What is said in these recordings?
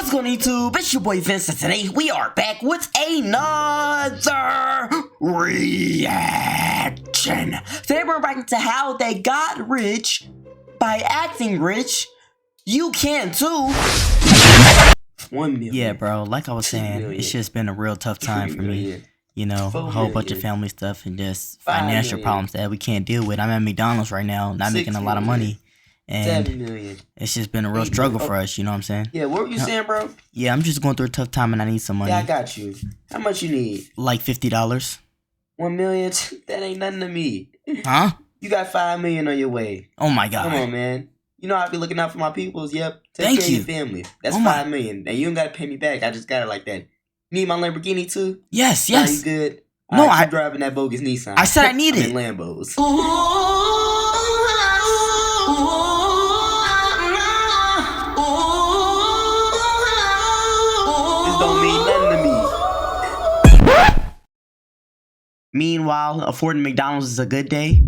What's going on YouTube? It's your boy Vince, and today we are back with another reaction. Today we're back into how they got rich by acting rich. You can too. 1 million. Yeah, bro, like I was saying, it's just been a real tough time for me. You know, a whole bunch of family stuff and just financial problems that we can't deal with. I'm at McDonald's right now, not making a lot of money. And 7 million. It's just been a real struggle for us, you know what I'm saying? Yeah, what were you saying, bro? Yeah, I'm just going through a tough time and I need some money. Yeah, I got you. How much you need? Like $50. 1 million? That ain't nothing to me. Huh? You got 5 million on your way. Oh my God. Come on, man. You know I be looking out for my peoples. Yep. Take Thank care you. of your family. That's 5 million. And you don't gotta pay me back. I just got it like that. You need my Lamborghini too? Yes, Nah, yes. you good? No, I'm driving that bogus Nissan. I said I need it. In Lambos. Don't mean nothing to me. Meanwhile, affording McDonald's is a good day.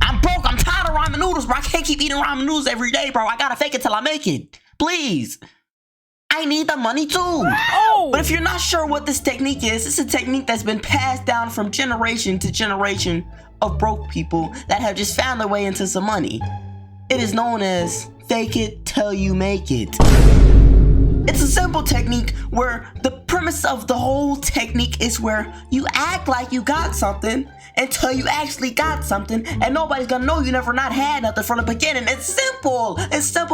I'm broke. I'm tired of ramen noodles, bro. I can't keep eating ramen noodles every day, bro. I gotta fake it till I make it. Please. I need the money too. Oh. But if you're not sure what this technique is, it's a technique that's been passed down from generation to generation of broke people that have just found their way into some money. It is known as fake it till you make it. It's a simple technique where the premise of the whole technique is where you act like you got something until you actually got something, and nobody's gonna know you never not had nothing from the beginning. It's simple,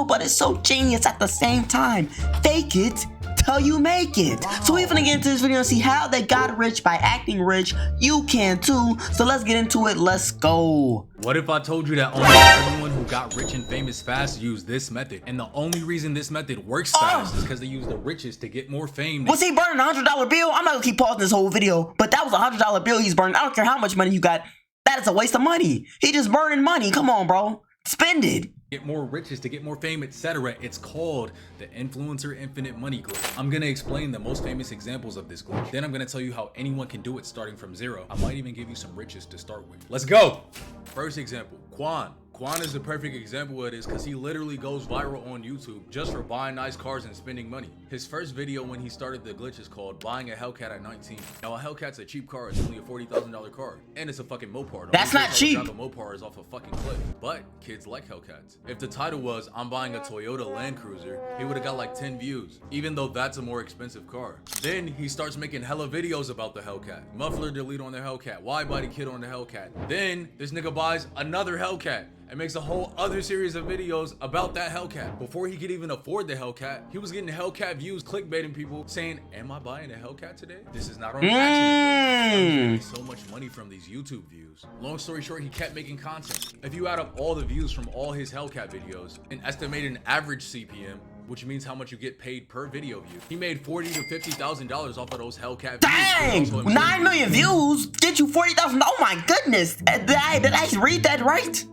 but it's so genius at the same time. Fake it till you make it. Wow. So we're gonna get into this video and see how they got rich by acting rich. You can too. So let's get into it. Let's go. What if I told you that almost everyone who got rich and famous fast used this method? And the only reason this method works fast is because they use the richest to get more fame. Was he burning a $100 bill? I'm not gonna keep pausing this whole video, but that was a $100 bill he's burning. I don't care how much money you got. That is a waste of money. He just burning money. Come on, bro. Spend it. Get more riches, to get more fame, etc. It's called the influencer infinite money glitch. I'm gonna explain the most famous examples of this glitch. Then I'm gonna tell you how anyone can do it starting from zero. I might even give you some riches to start with. Let's go. First example, Quan. Quan is the perfect example of this because he literally goes viral on YouTube just for buying nice cars and spending money. His first video when he started the glitch is called Buying a Hellcat at 19. Now a Hellcat's a cheap car, it's only a $40,000 car. And it's a fucking Mopar. That's not cheap. The Mopar is off a fucking cliff. But kids like Hellcats. If the title was I'm buying a Toyota Land Cruiser, he would have got like 10 views, even though that's a more expensive car. Then he starts making hella videos about the Hellcat. Muffler delete on the Hellcat, wide body kit on the Hellcat. Then this nigga buys another Hellcat and makes a whole other series of videos about that Hellcat. Before he could even afford the Hellcat, he was getting Hellcat views, clickbaiting people, saying, am I buying a Hellcat today? This is not on accident. He's making so much money from these YouTube views. Long story short, he kept making content. If you add up all the views from all his Hellcat videos and estimate an average CPM, which means how much you get paid per video view, he made $40,000 to $50,000 off of those Hellcat views. Dang! 9 million views get you $40,000. Oh my goodness! Did I read that right?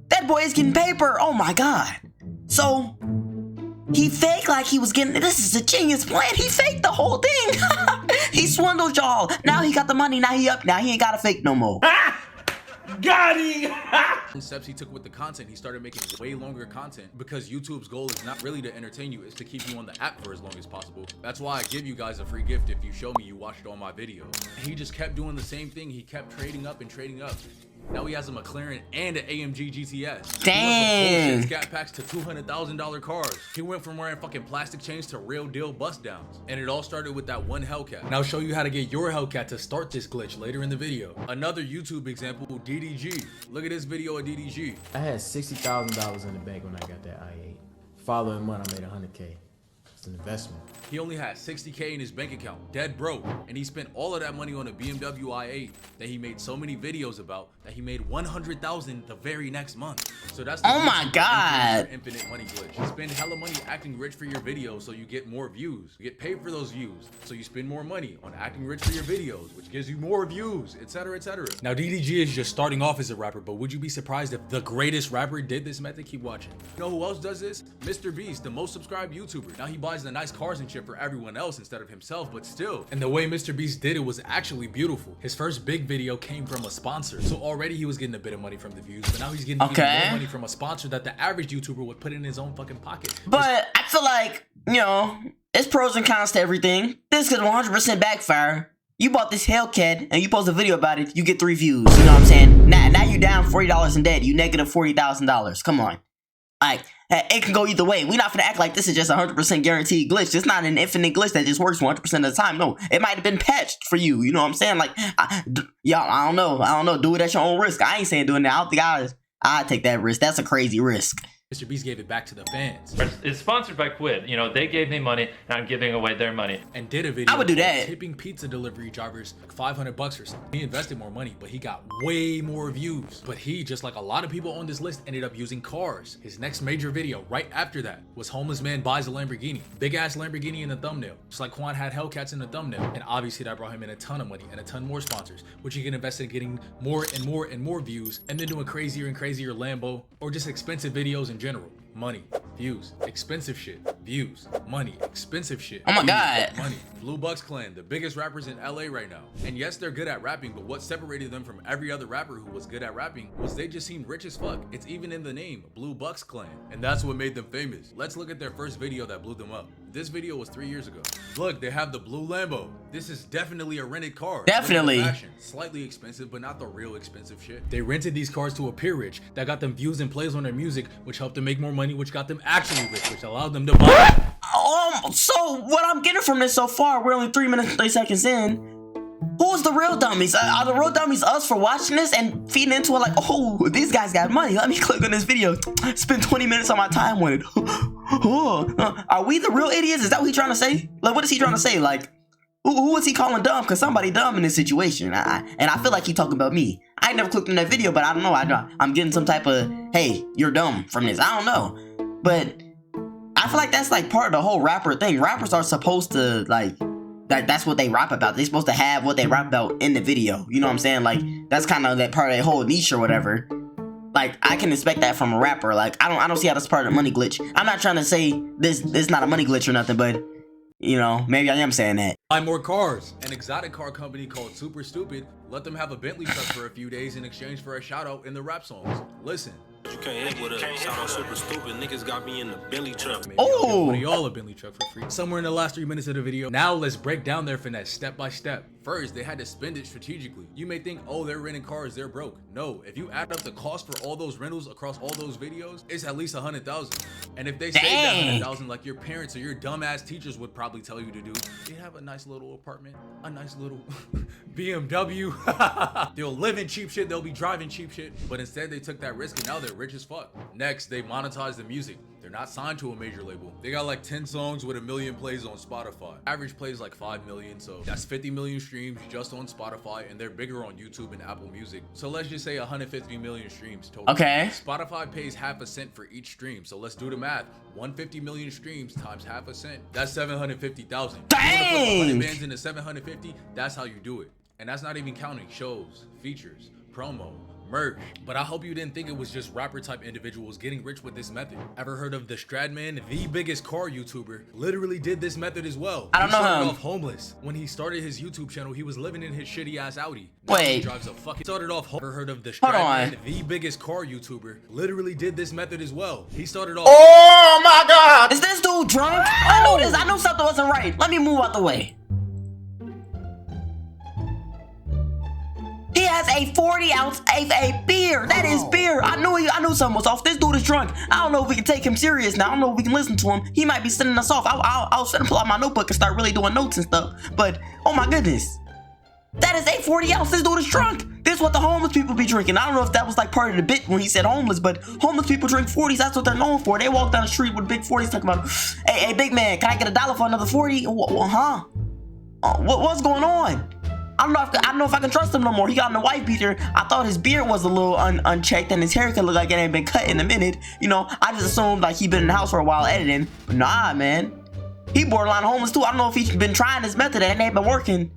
That boy is getting paper. Oh my God. So he faked like he was getting, this is a genius plan. He faked the whole thing. He swindled y'all. Now he got the money. Now he up. Now he ain't got to fake no more. Got him! The steps he took with the content, he started making way longer content because YouTube's goal is not really to entertain you, it's to keep you on the app for as long as possible. That's why I give you guys a free gift if you show me you watched all my videos. And he just kept doing the same thing. He kept trading up and trading up. Now he has a McLaren and an AMG GTS. Dang. He Scat Packs to $200,000 cars. He went from wearing fucking plastic chains to real deal bust downs. And it all started with that one Hellcat. And I'll show you how to get your Hellcat to start this glitch later in the video. Another YouTube example, DDG. Look at this video of DDG. I had $60,000 in the bank when I got that i8. Following month, I made $100K. It's an investment. He only had $60K in his bank account, dead broke, and he spent all of that money on a BMW i8 that he made so many videos about that he made $100,000 the very next month. So that's the oh my God, infinite money glitch. You spend hella money acting rich for your videos so you get more views. You get paid for those views, so you spend more money on acting rich for your videos, which gives you more views, etc., etc. Now DDG is just starting off as a rapper, but would you be surprised if the greatest rapper did this method? Keep watching. You know who else does this? Mr. Beast, the most subscribed YouTuber. Now he buys the nice cars and shit for everyone else instead of himself, but still. And the way Mr. Beast did it was actually beautiful. His first big video came from a sponsor, so already he was getting a bit of money from the views, but now he's getting even more money from a sponsor that the average YouTuber would put in his own fucking pocket. But I feel like, you know, It's pros and cons to everything. This could 100% backfire. You bought this Hellcat and you post a video about it, you get 3 views. You know what I'm saying? Now you down $40 in debt. You negative $40,000. Come on. Like, it can go either way. We're not gonna act like this is just 100% guaranteed glitch. It's not an infinite glitch that just works 100% of the time. No, it might have been patched for you. You know what I'm saying? Like, y'all, I don't know. Do it at your own risk. I ain't saying doing that. I don't think I take that risk. That's a crazy risk. Mr. Beast gave it back to the fans. It's sponsored by Quid. You know, they gave me money, and I'm giving away their money. And did a video. I would do that. Tipping pizza delivery drivers $500 or something. He invested more money, but he got way more views. But he, just like a lot of people on this list, ended up using cars. His next major video, right after that, was homeless man buys a Lamborghini. Big ass Lamborghini in the thumbnail. Just like Quan had Hellcats in the thumbnail. And obviously that brought him in a ton of money and a ton more sponsors, which he can invest in getting more and more and more views, and then doing crazier and crazier Lambo, or just expensive videos in general. Money, views, expensive shit, views, money, expensive shit. Oh my views, God. Money. Blue Bucks Clan, the biggest rappers in LA right now. And yes, they're good at rapping, but what separated them from every other rapper who was good at rapping was they just seemed rich as fuck. It's even in the name, Blue Bucks Clan. And that's what made them famous. Let's look at their first video that blew them up. This video was 3 years ago. Look, they have the blue Lambo. This is definitely a rented car. Definitely. Fashion. Slightly expensive, but not the real expensive shit. They rented these cars to appear rich. That got them views and plays on their music, which helped them make more money, which got them actually rich, which allowed them to buy. So what I'm getting from this so far, we're only 3 minutes and 30 seconds in. Who's the real dummies? Are the real dummies us for watching this and feeding into it like, oh, these guys got money. Let me click on this video. Spend 20 minutes on my time on it. Are we the real idiots? Is that what he's trying to say? Like, what is he trying to say? Like, who is he calling dumb? Because somebody dumb in this situation. And I feel like he talking about me. I ain't never clicked on that video, but I don't know. I'm getting some type of, hey, you're dumb from this. I don't know. But I feel like that's like part of the whole rapper thing. Rappers are supposed to like, that's what they rap about. They're supposed to have what they rap about in the video. You know what I'm saying? Like, that's kind of that part of that whole niche or whatever. Like, I can expect that from a rapper. Like, I don't see how that's part of the money glitch. I'm not trying to say this not a money glitch or nothing, but you know, maybe I am saying that. Buy more cars. An exotic car company called Super Stupid let them have a Bentley truck for a few days in exchange for a shout out in the rap songs. Listen. You can't hit with us. Shout out Super Stupid. Niggas got me in the Bentley truck. Oh, y'all a Bentley truck for free. Somewhere in the last 3 minutes of the video. Now let's break down their finesse step by step. First, they had to spend it strategically. You may think, oh, they're renting cars, they're broke. No, if you add up the cost for all those rentals across all those videos, it's at least 100,000. And if they save that 100,000 like your parents or your dumbass teachers would probably tell you to do, they have a nice little apartment, a nice little BMW. They'll live in cheap shit, they'll be driving cheap shit, but instead they took that risk and now they're rich as fuck. Next, they monetized the music. They're not signed to a major label. They got like 10 songs with 1 million plays on Spotify. Average plays like 5 million, so that's 50 million streams just on Spotify, and they're bigger on YouTube and Apple Music. So let's just say 150 million streams total. Okay. Spotify pays half a cent for each stream, so let's do the math. 150 million streams times half a cent, that's 750,000. Dang! 100 bands into 750, that's how you do it. And that's not even counting shows, features, promo, merch. But I hope you didn't think it was just rapper type individuals getting rich with this method. Ever heard of the Stradman, the biggest car YouTuber, literally did this method as well. I don't know him. He started off homeless. When he started his YouTube channel, he was living in his shitty ass Audi. Now Wait. he drives a fucking started off Ever heard of the Hold Stradman, on. the biggest car YouTuber, literally did this method as well. He started off Oh my God! Is this dude drunk? I know this. I know something wasn't right. Let me move out the way. He has a 40-ounce a beer. That is beer. I knew something was off. This dude is drunk. I don't know if we can take him serious now. I don't know if we can listen to him. He might be sending us off. I was finna pull out my notebook and start really doing notes and stuff. But oh my goodness, that is a 40-ounce. This dude is drunk. This is what the homeless people be drinking. I don't know if that was like part of the bit when he said homeless, but homeless people drink 40s. That's what they're known for. They walk down the street with big 40s talking about, hey, big man, can I get $1 for another 40? Huh? What's going on? I don't know if I can trust him no more. He got in a white beater. I thought his beard was a little unchecked and his haircut looked like it ain't been cut in a minute. You know, I just assumed like he been in the house for a while editing. But nah, man. He borderline homeless too. I don't know if he's been trying this method and it ain't been working.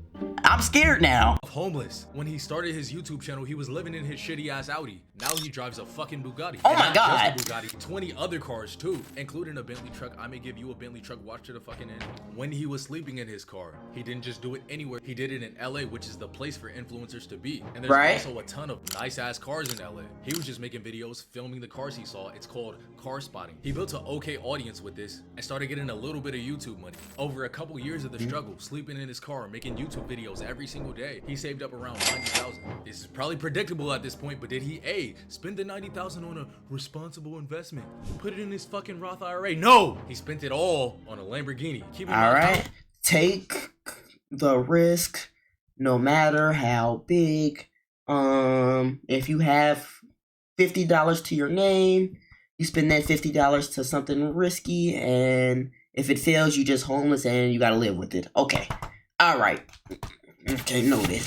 I'm scared now. Homeless. When he started his YouTube channel, he was living in his shitty ass Audi. Now he drives a fucking Bugatti. Oh And my not God. just a Bugatti, 20 other cars too, including a Bentley truck. I may give you a Bentley truck, watch to the fucking end. When he was sleeping in his car, he didn't just do it anywhere. He did it in LA, which is the place for influencers to be. And there's Right. also a ton of nice ass cars in LA. He was just making videos, filming the cars he saw. It's called car spotting. He built an okay audience with this and started getting a little bit of YouTube money. Over a couple years of the struggle, sleeping in his car, making YouTube videos every single day, he saved up around 90,000. This is probably predictable at this point, but did he spend the 90,000 on a responsible investment? Put it in his fucking Roth IRA? No! He spent it all on a Lamborghini. Keep in All mind, right. Take the risk, no matter how big. If you have $50 to your name, you spend that $50 to something risky, and if it fails, you just homeless and you gotta live with it. Okay. All right. Okay, noted.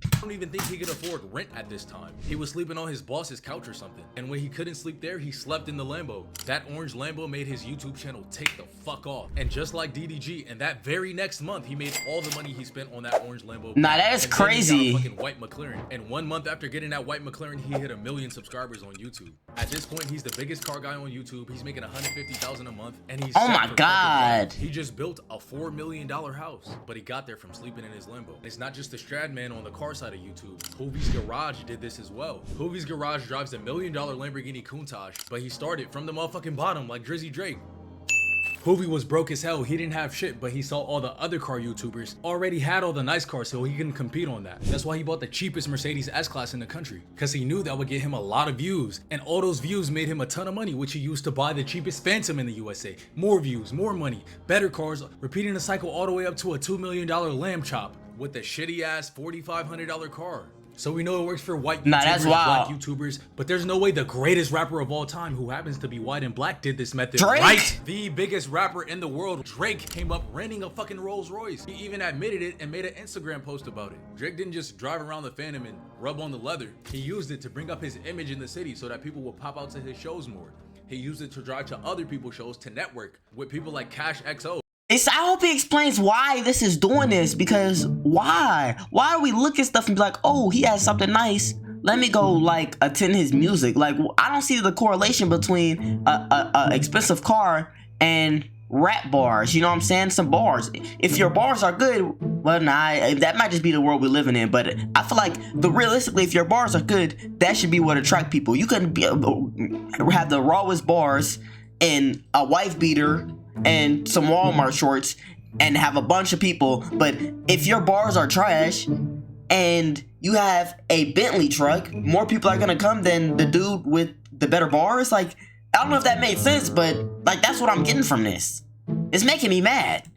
I don't even think he could afford rent at this time. He was sleeping on his boss's couch or something. And when he couldn't sleep there, he slept in the Lambo. That orange Lambo made his YouTube channel take the fuck off. And just like DDG, and that very next month, he made all the money he spent on that orange Lambo. Nah, that is And then he got a crazy. fucking white McLaren. And 1 month after getting that white McLaren, he hit 1 million subscribers on YouTube. At this point, he's the biggest car guy on YouTube. He's making $150,000 a month, and he's Oh set my for fucking God. life. He just built a $4 million house, but he got there from sleeping in his Lambo. It's not just the Stradman on the car side of YouTube. Hoovie's Garage did this as well. Hoovie's Garage drives $1 million Lamborghini Countach, but he started from the motherfucking bottom like Drizzy Drake. Hoovie was broke as hell. He didn't have shit, but he saw all the other car YouTubers already had all the nice cars, so he couldn't compete on that. That's why he bought the cheapest Mercedes S-Class in the country, because he knew that would get him a lot of views, and all those views made him a ton of money, which he used to buy the cheapest Phantom in the USA. More views, more money, better cars, repeating the cycle all the way up to a $2 million lamb chop with the shitty ass $4,500 car. So we know it works for white YouTubers, Nah, that's black wild. YouTubers, but there's no way the greatest rapper of all time, who happens to be white and black, did this method Drake? right. The biggest rapper in the world, Drake, came up renting a fucking Rolls Royce. He even admitted it and made an Instagram post about it. Drake didn't just drive around the Phantom and rub on the leather. He used it to bring up his image in the city so that people would pop out to his shows more. He used it to drive to other people's shows to network with people like Cash XO. I hope he explains why this is doing this, because why? Why do we look at stuff and be like, oh, he has something nice, let me go like attend his music? Like, I don't see the correlation between a expensive car and rap bars. You know what I'm saying? Some bars. If your bars are good, well, nah, that might just be the world we're living in. But I feel like realistically, if your bars are good, that should be what attract people. You couldn't have the rawest bars and a wife beater and some Walmart shorts and have a bunch of people, but if your bars are trash and you have a Bentley truck, more people are gonna come than the dude with the better bars. Like, I don't know if that made sense, but like, that's what I'm getting from this. It's making me mad.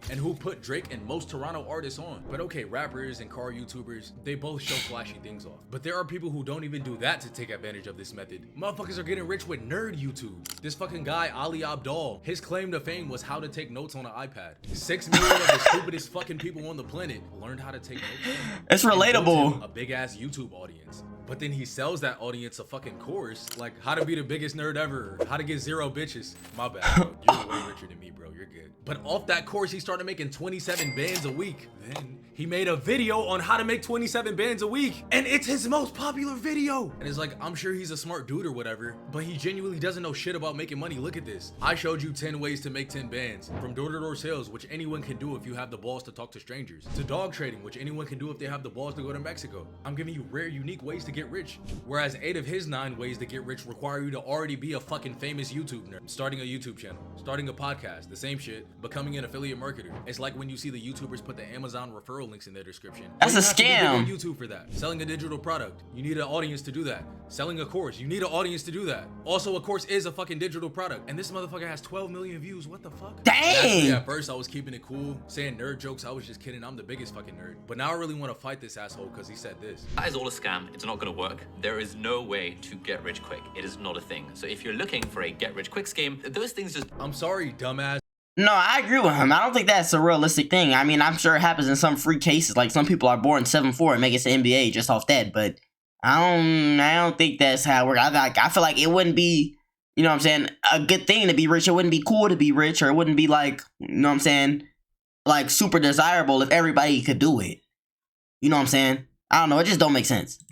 And who put Drake and most Toronto artists on. But okay, rappers and car YouTubers, they both show flashy things off. But there are people who don't even do that to take advantage of this method. Motherfuckers are getting rich with nerd YouTube. This fucking guy, Ali Abdal, his claim to fame was how to take notes on an iPad. 6 million of the stupidest fucking people on the planet learned how to take notes. It's relatable. A big ass YouTube audience. But then he sells that audience a fucking course, like how to be the biggest nerd ever, or how to get 0 bitches. My bad, bro. You're way richer than me, bro. You're good. But off that course, he started making 27 bands a week. Then he made a video on how to make 27 bands a week, and it's his most popular video. And it's like, I'm sure he's a smart dude or whatever, but he genuinely doesn't know shit about making money. Look at this. I showed you 10 ways to make 10 bands, from door-to-door sales, which anyone can do if you have the balls to talk to strangers, to dog trading, which anyone can do if they have the balls to go to Mexico. I'm giving you rare, unique ways to get rich, whereas 8 of his 9 ways to get rich require you to already be a fucking famous YouTube nerd. Starting a YouTube channel, starting a podcast, the same shit, becoming an affiliate marketer. It's like when you see the YouTubers put the Amazon referral links in their description. That's You a have to be big on scam. YouTube for that. Selling a digital product, you need an audience to do that. Selling a course, you need an audience to do that. Also, a course is a fucking digital product, and this motherfucker has 12 million views. What the fuck? Naturally, Dang. at first I was keeping it cool, saying nerd jokes. I was just kidding. I'm the biggest fucking nerd. But now I really want to fight this asshole because he said this. That is all a scam. It's not going to work. There is no way to get rich quick. It is not a thing. So if you're looking for a get rich quick scheme, those things just... I'm sorry, dumbass. No, I agree with him. I don't think that's a realistic thing. I mean, I'm sure it happens in some freak cases. Like, some people are born 7'4" and make it to NBA just off that. But I don't think that's how it works. I feel like it wouldn't be, you know what I'm saying, a good thing to be rich. It wouldn't be cool to be rich, or it wouldn't be like, you know what I'm saying, like super desirable if everybody could do it. You know what I'm saying? I don't know. It just don't make sense.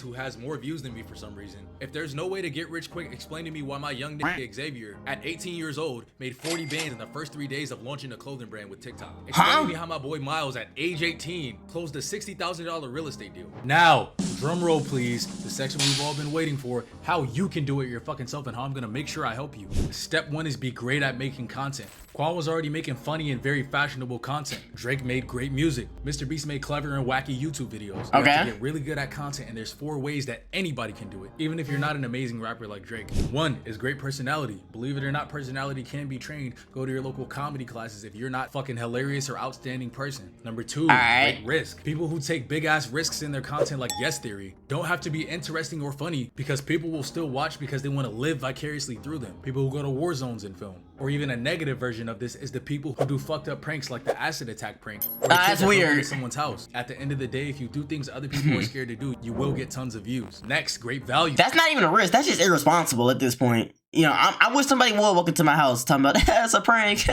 Who has more views than me for some reason. If there's no way to get rich quick, explain to me why my young nigga Xavier, at 18 years old, made 40 bands in the first 3 days of launching a clothing brand with TikTok. Explain to me how my boy Miles, at age 18, closed a $60,000 real estate deal. Now, drum roll please, the section we've all been waiting for, how you can do it your fucking self and how I'm gonna make sure I help you. Step 1 is be great at making content. Quan was already making funny and very fashionable content. Drake made great music. Mr. Beast made clever and wacky YouTube videos. You have to get really good at content, and there's 4 ways that anybody can do it, even if you're not an amazing rapper like Drake. 1 is great personality. Believe it or not, personality can be trained. Go to your local comedy classes if you're not fucking hilarious or outstanding person. Number 2, great risk. People who take big ass risks in their content like Yes Theory don't have to be interesting or funny, because people will still watch because they want to live vicariously through them. People who go to war zones and film. Or even a negative version of this is the people who do fucked up pranks like the acid attack prank. That's weird. In someone's house. At the end of the day, if you do things other people are scared to do, you will get tons of views. Next, great value. That's not even a risk. That's just irresponsible at this point. You know, I wish somebody would walk into my house talking about that's a prank.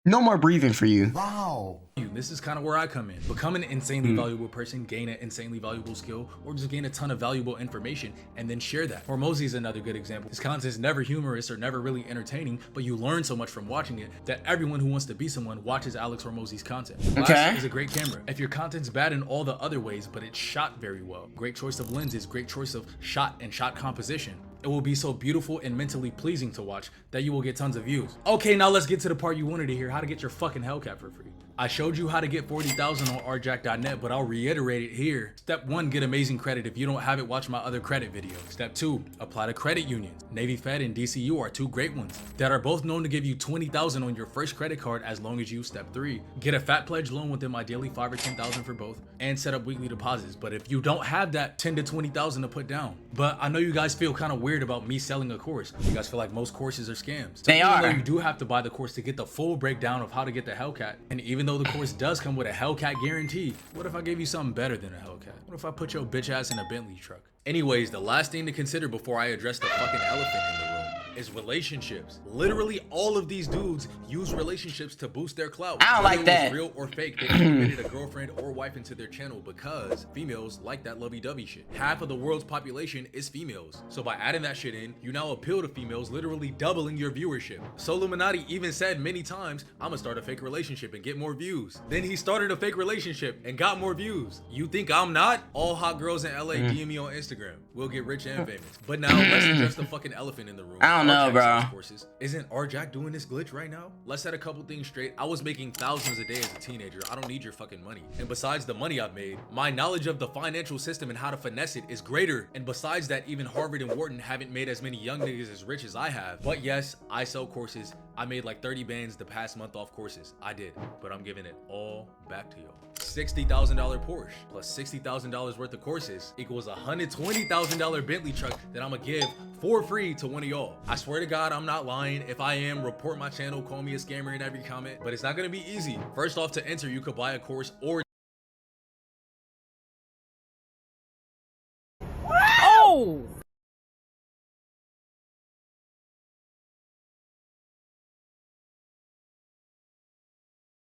No more breathing for you. Wow. This is kind of where I come in. Become an insanely valuable person, gain an insanely valuable skill, or just gain a ton of valuable information and then share that. Hormozy is another good example. His content is never humorous or never really entertaining, but you learn so much from watching it that everyone who wants to be someone watches Alex Hormozy's content. Flash is a great camera. If your content's bad in all the other ways, but it's shot very well. Great choice of lenses, great choice of shot and shot composition. It will be so beautiful and mentally pleasing to watch that you will get tons of views. Okay, now let's get to the part you wanted to hear, how to get your fucking Hellcat for free. I showed you how to get 40,000 on rjack.net, but I'll reiterate it here. Step 1, get amazing credit. If you don't have it, watch my other credit video. Step 2, apply to credit unions. Navy Fed and DCU are 2 great ones that are both known to give you 20,000 on your first credit card as long as you step 3. Get a fat pledge loan with them, ideally 5 or 10,000 for both, and set up weekly deposits. But if you don't have that 10 to 20,000 to put down, but I know you guys feel kind of weird about me selling a course. You guys feel like most courses are scams. They are. Even though you do have to buy the course to get the full breakdown of how to get the Hellcat, and even though the course does come with a Hellcat guarantee, what if I gave you something better than a Hellcat? What if I put your bitch ass in a Bentley truck? Anyways, the last thing to consider before I address the fucking elephant in the room is relationships. Literally all of these dudes use relationships to boost their clout. I don't like that. Real or fake, they admitted a girlfriend or wife into their channel because females like that lovey-dovey shit. Half of the world's population is females. So by adding that shit in, you now appeal to females, literally doubling your viewership. Soluminati even said many times, I'ma start a fake relationship and get more views. Then he started a fake relationship and got more views. You think I'm not? All hot girls in LA DM me on Instagram. We'll get rich and famous. But now let's address the fucking elephant in the room. I don't know, bro. Courses. Isn't rjack doing this glitch right now? Let's set a couple things straight. I was making thousands a day as a teenager. I don't need your fucking money. And besides the money I've made, my knowledge of the financial system and how to finesse it is greater. And besides that, even Harvard and Wharton haven't made as many young niggas as rich as I have. But yes, I sell courses. I made like 30 bands the past month off courses. I did, but I'm giving it all back to y'all. $60,000 Porsche plus $60,000 worth of courses equals a $120,000 Bentley truck that I'm gonna give for free to one of y'all. I swear to God, I'm not lying. If I am, report my channel, call me a scammer in every comment, but it's not gonna be easy. First off, to enter, you could buy a course or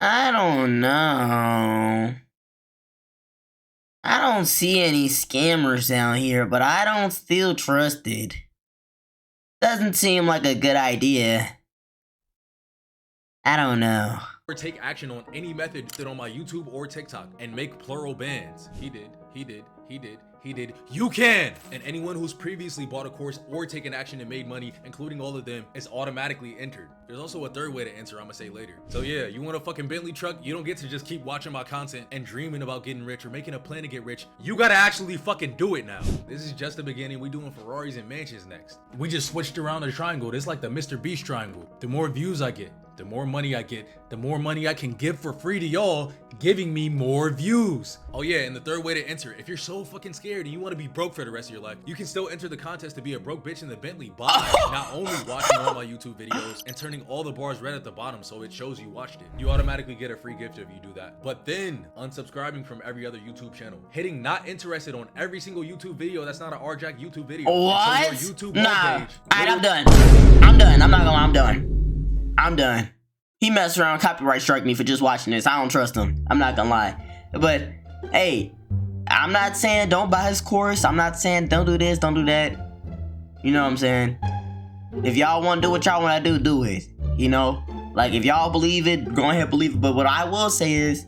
I don't know. I don't see any scammers down here, but I don't feel trusted. Doesn't seem like a good idea. I don't know. or take action on any method that on my YouTube or TikTok and make plural bans. He did. You can! And anyone who's previously bought a course or taken action and made money, including all of them, is automatically entered. There's also a third way to enter, I'm gonna say later. So yeah, you want a fucking Bentley truck? You don't get to just keep watching my content and dreaming about getting rich or making a plan to get rich. You gotta actually fucking do it now. This is just the beginning. We doing Ferraris and mansions next. We just switched around the triangle. This is like the Mr. Beast triangle. The more views I get, The more money I get, the more money I can give for free to y'all, giving me more views. Oh yeah, and the third way to enter, if you're so fucking scared and you want to be broke for the rest of your life, you can still enter the contest to be a broke bitch in the Bentley by not only watching all my YouTube videos and turning all the bars red at the bottom so it shows you watched it. You automatically get a free gift if you do that. But then unsubscribing from every other YouTube channel, hitting not interested on every single YouTube video that's not an RJack YouTube video. What? And so your YouTube Nah. homepage Alright, I'm done. I'm done. I'm not gonna lie, I'm done. I'm done. He messed around, copyright strike me for just watching this. I don't trust him. I'm not gonna lie. But hey, I'm not saying don't buy his course. I'm not saying don't do this, don't do that. You know what I'm saying? If y'all want to do what y'all want to do it. You know? Like, if y'all believe it, go ahead believe it. But what I will say is,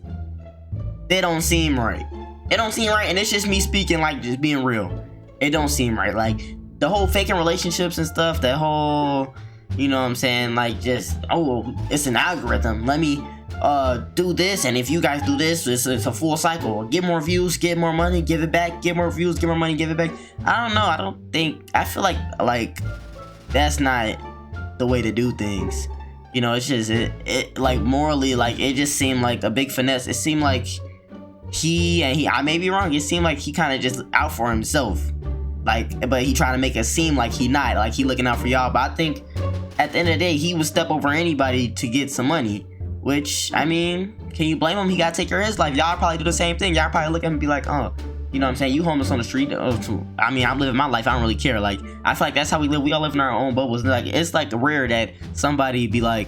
they don't seem right. It don't seem right, and it's just me speaking, like, just being real. It don't seem right. Like, the whole faking relationships and stuff, that whole, you know what I'm saying, like, just, oh, it's an algorithm. Let me do this, and if you guys do this, it's a full cycle. Get more views, get more money, give it back, get more views, get more money, give it back. I don't know. I feel like that's not the way to do things. You know, it's just, it like, morally, like, it just seemed like a big finesse. It seemed like I may be wrong, it seemed like he kind of just out for himself. Like, but he trying to make it seem like he not, like he looking out for y'all. But I think at the end of the day, he would step over anybody to get some money. Which, I mean, can you blame him? He gotta take care of his life. Y'all probably do the same thing. Y'all probably look at him and be like, oh, you know what I'm saying? You homeless on the street. I mean, I'm living my life. I don't really care. Like, I feel like that's how we live. We all live in our own bubbles. Like, it's like rare that somebody be like,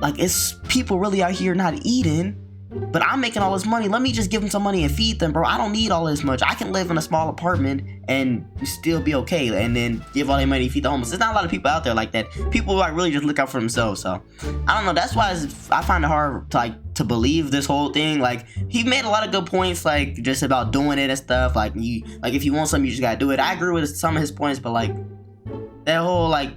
it's people really out here not eating, but I'm making all this money. Let me just give them some money and feed them, bro. I don't need all this much. I can live in a small apartment and still be okay, and then give all their money to feed the homeless. There's not a lot of people out there like that. People like really just look out for themselves. So I don't know. That's why I find it hard to believe this whole thing. Like, he made a lot of good points, like just about doing it and stuff. Like, if you want something, you just gotta do it. I agree with some of his points, but like that whole like,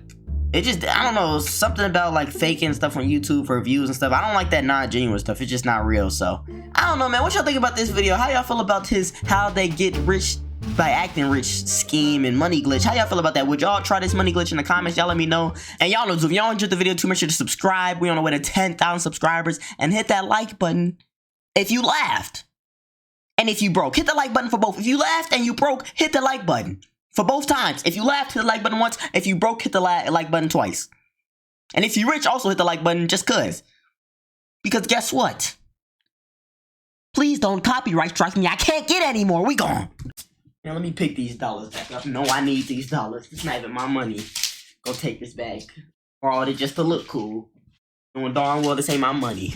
it just, I don't know, something about like faking stuff on YouTube for views and stuff. I don't like that non-genuine stuff. It's just not real. So I don't know, man. What y'all think about this video? How y'all feel about his how they get rich by acting rich scheme and money glitch? How y'all feel about that? Would y'all try this money glitch in the comments? Y'all let me know. And y'all know, if y'all enjoyed the video too, make sure to subscribe. We on the way to 10,000 subscribers, and hit that like button if you laughed and if you broke. Hit the like button for both. If you laughed and you broke, hit the like button for both times. If you laughed, hit the like button once. If you broke, hit the like button twice. And if you're rich, also hit the like button just cuz. Because guess what? Please don't copyright strike me. I can't get any more. We gone. Now let me pick these dollars back up. No, I need these dollars. It's not even my money. Go take this back. Or all it just to look cool. Knowing darn well this ain't my money.